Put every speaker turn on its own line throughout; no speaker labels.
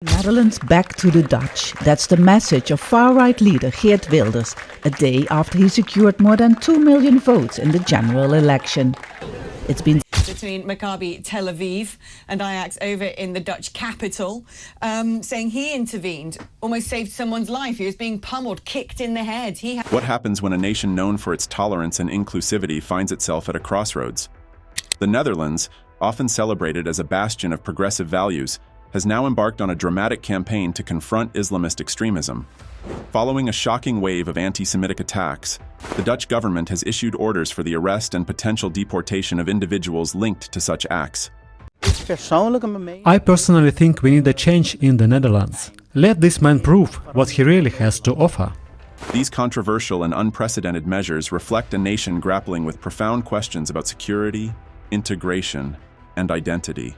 Netherlands back to the Dutch. That's the message of far-right leader Geert Wilders, a day after he secured more than 2 million votes in the general election. It's been
between Maccabi Tel Aviv and Ajax over in the Dutch capital, saying he intervened, almost saved someone's life. He was being pummeled, kicked in the head.
What happens when a nation known for its tolerance and inclusivity finds itself at a crossroads? The Netherlands, often celebrated as a bastion of progressive values, has now embarked on a dramatic campaign to confront Islamist extremism. Following a shocking wave of anti-Semitic attacks, the Dutch government has issued orders for the arrest and potential deportation of individuals linked to such acts.
I personally think we need a change in the Netherlands. Let this man prove what he really has to offer.
These controversial and unprecedented measures reflect a nation grappling with profound questions about security, integration, and identity.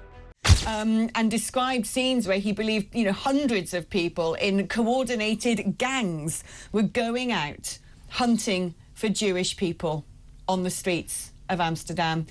And described scenes where he believed, hundreds of people in coordinated gangs were going out hunting for Jewish people on the streets of Amsterdam.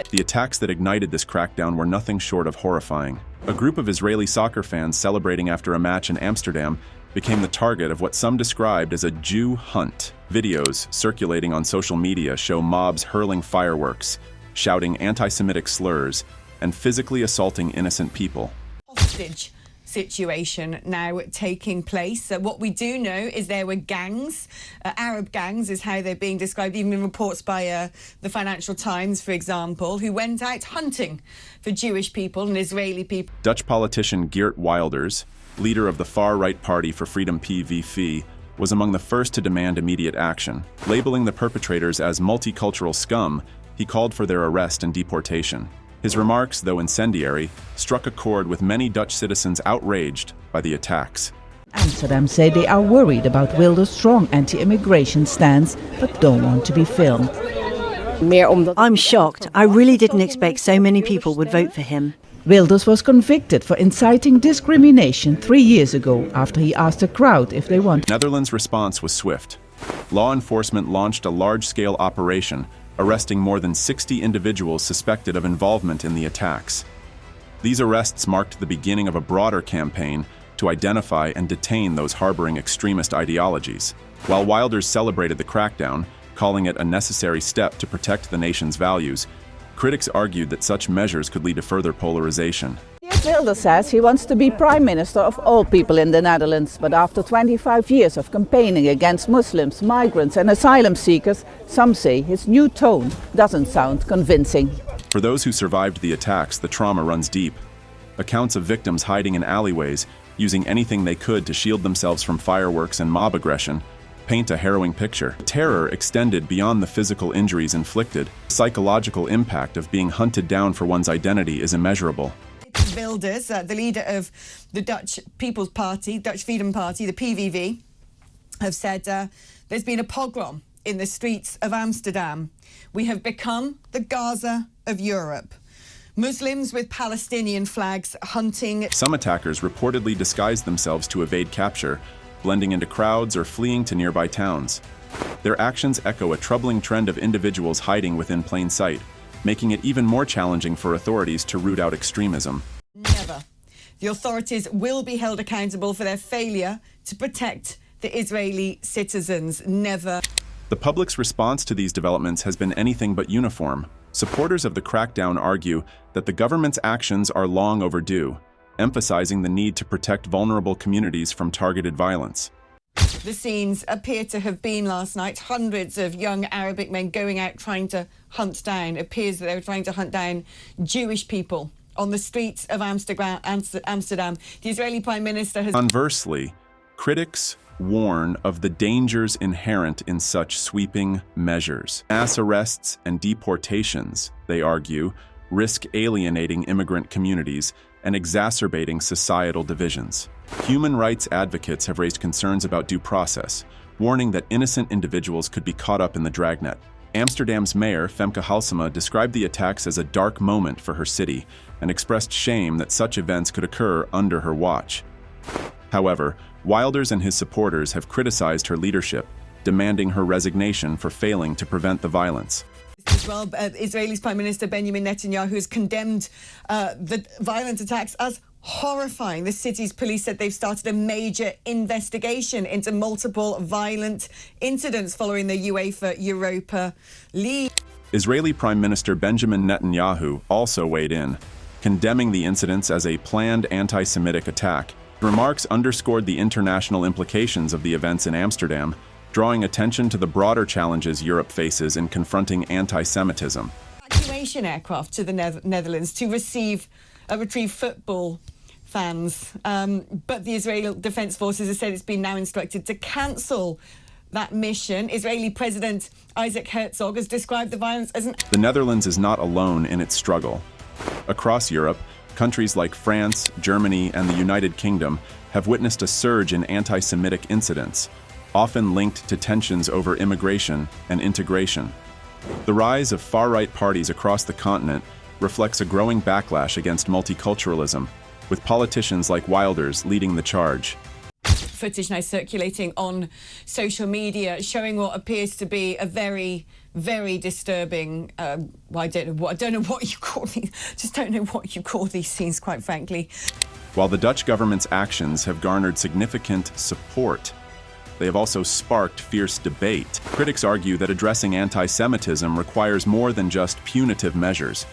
The attacks that ignited this crackdown were nothing short of horrifying. A group of Israeli soccer fans celebrating after a match in Amsterdam became the target of what some described as a Jew hunt. Videos circulating on social media show mobs hurling fireworks, shouting anti-Semitic slurs, and physically assaulting innocent people.
Hostage situation now taking place. What we do know is there were gangs, Arab gangs is how they're being described, even in reports by the Financial Times, for example, who went out hunting for Jewish people and Israeli people.
Dutch politician Geert Wilders, leader of the far-right party for freedom PVV, was among the first to demand immediate action. Labeling the perpetrators as multicultural scum, he called for their arrest and deportation. His remarks, though incendiary, struck a chord with many Dutch citizens outraged by the attacks.
Amsterdam say they are worried about Wilders' strong anti-immigration stance, but don't want to be filmed.
I'm shocked. I really didn't expect so many people would vote for him.
Wilders was convicted for inciting discrimination 3 years ago after he asked a crowd if they want.
Netherlands' response was swift. Law enforcement launched a large-scale operation, arresting more than 60 individuals suspected of involvement in the attacks. These arrests marked the beginning of a broader campaign to identify and detain those harboring extremist ideologies. While Wilders celebrated the crackdown, calling it a necessary step to protect the nation's values, critics argued that such measures could lead to further polarization.
Wilders says he wants to be Prime Minister of all people in the Netherlands, but after 25 years of campaigning against Muslims, migrants and asylum seekers, some say his new tone doesn't sound convincing.
For those who survived the attacks, the trauma runs deep. Accounts of victims hiding in alleyways, using anything they could to shield themselves from fireworks and mob aggression, paint a harrowing picture. Terror extended beyond the physical injuries inflicted. The psychological impact of being hunted down for one's identity is immeasurable.
Wilders, the leader of the Dutch People's Party, Dutch Freedom Party, the PVV, have said there's been a pogrom in the streets of Amsterdam. We have become the Gaza of Europe. Muslims with Palestinian flags hunting.
Some attackers reportedly disguised themselves to evade capture, blending into crowds or fleeing to nearby towns. Their actions echo a troubling trend of individuals hiding within plain sight, making it even more challenging for authorities to root out extremism.
Never. The authorities will be held accountable for their failure to protect the Israeli citizens. Never.
The public's response to these developments has been anything but uniform. Supporters of the crackdown argue that the government's actions are long overdue, emphasizing the need to protect vulnerable communities from targeted violence.
The scenes appear to have been last night. Hundreds of young Arabic men going out trying to hunt down. It appears that they were trying to hunt down Jewish people on the streets of Amsterdam. The Israeli Prime Minister has...
Conversely, critics warn of the dangers inherent in such sweeping measures. Mass arrests and deportations, they argue, risk alienating immigrant communities and exacerbating societal divisions. Human rights advocates have raised concerns about due process, warning that innocent individuals could be caught up in the dragnet. Amsterdam's mayor, Femke Halsema, described the attacks as a dark moment for her city and expressed shame that such events could occur under her watch. However, Wilders and his supporters have criticized her leadership, demanding her resignation for failing to prevent the violence.
As well, Israel's Prime Minister Benjamin Netanyahu has condemned the violent attacks as horrifying. The city's police said they've started a major investigation into multiple violent incidents following the UEFA Europa League.
Israeli Prime Minister Benjamin Netanyahu also weighed in, condemning the incidents as a planned anti-Semitic attack. Remarks underscored the international implications of the events in Amsterdam, drawing attention to the broader challenges Europe faces in confronting anti-Semitism.
Evacuation aircraft to the Netherlands to retrieve football fans, but the Israeli Defense Forces have said it's been now instructed to cancel that mission. Israeli President Isaac Herzog has described the violence as
The Netherlands is not alone in its struggle. Across Europe, countries like France, Germany, and the United Kingdom have witnessed a surge in anti-Semitic incidents, often linked to tensions over immigration and integration. The rise of far-right parties across the continent reflects a growing backlash against multiculturalism, with politicians like Wilders leading the charge.
Footage now circulating on social media showing what appears to be a very, very disturbing. I don't know what you call these. Just don't know what you call these scenes, quite frankly.
While the Dutch government's actions have garnered significant support, they have also sparked fierce debate. Critics argue that addressing anti-Semitism requires more than just punitive measures.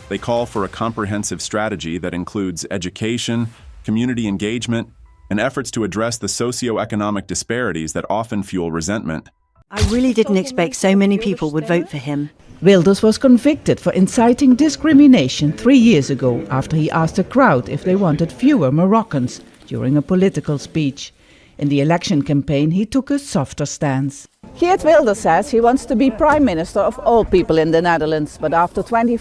They call for a comprehensive strategy that includes education, community engagement, and efforts to address the socio-economic disparities that often fuel resentment.
I really didn't expect so many people would vote for him.
Wilders was convicted for inciting discrimination 3 years ago after he asked a crowd if they wanted fewer Moroccans during a political speech. In the election campaign, he took a softer stance. Geert Wilders says he wants to be Prime Minister of all people in the Netherlands, but after 20...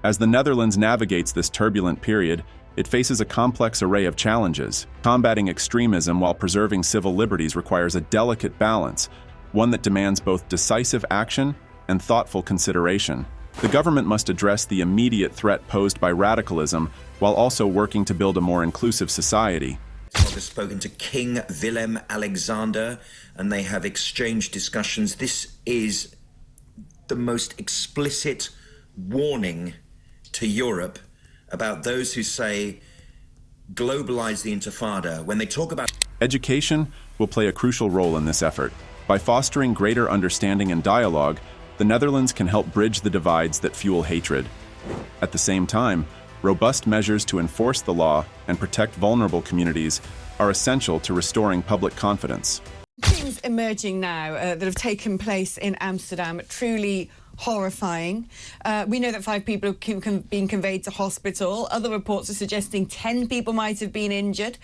As the Netherlands navigates this turbulent period, it faces a complex array of challenges. Combating extremism while preserving civil liberties requires a delicate balance, one that demands both decisive action and thoughtful consideration. The government must address the immediate threat posed by radicalism while also working to build a more inclusive society.
Has spoken to King Willem Alexander, and they have exchanged discussions. This is the most explicit warning to Europe about those who say globalize the Intifada. When they talk about
Education will play a crucial role in this effort. By fostering greater understanding and dialogue, the Netherlands can help bridge the divides that fuel hatred. At the same time, robust measures to enforce the law and protect vulnerable communities are essential to restoring public confidence.
Things emerging now that have taken place in Amsterdam are truly horrifying. We know that 5 people have been conveyed to hospital. Other reports are suggesting 10 people might have been injured.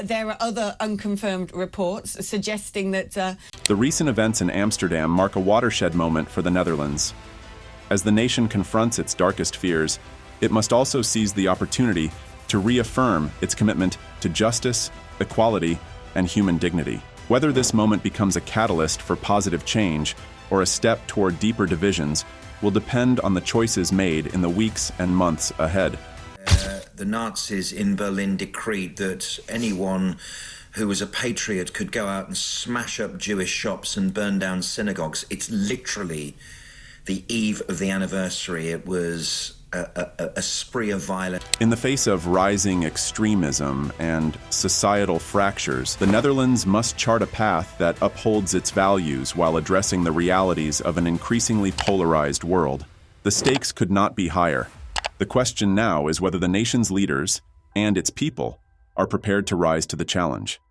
There are other unconfirmed reports suggesting that...
The recent events in Amsterdam mark a watershed moment for the Netherlands. As the nation confronts its darkest fears, it must also seize the opportunity to reaffirm its commitment to justice, equality, and human dignity. Whether this moment becomes a catalyst for positive change or a step toward deeper divisions will depend on the choices made in the weeks and months ahead.
The Nazis in Berlin decreed that anyone who was a patriot could go out and smash up Jewish shops and burn down synagogues. It's literally the eve of the anniversary. It was a spree of violence.
In the face of rising extremism and societal fractures, the Netherlands must chart a path that upholds its values while addressing the realities of an increasingly polarized world. The stakes could not be higher. The question now is whether the nation's leaders and its people are prepared to rise to the challenge.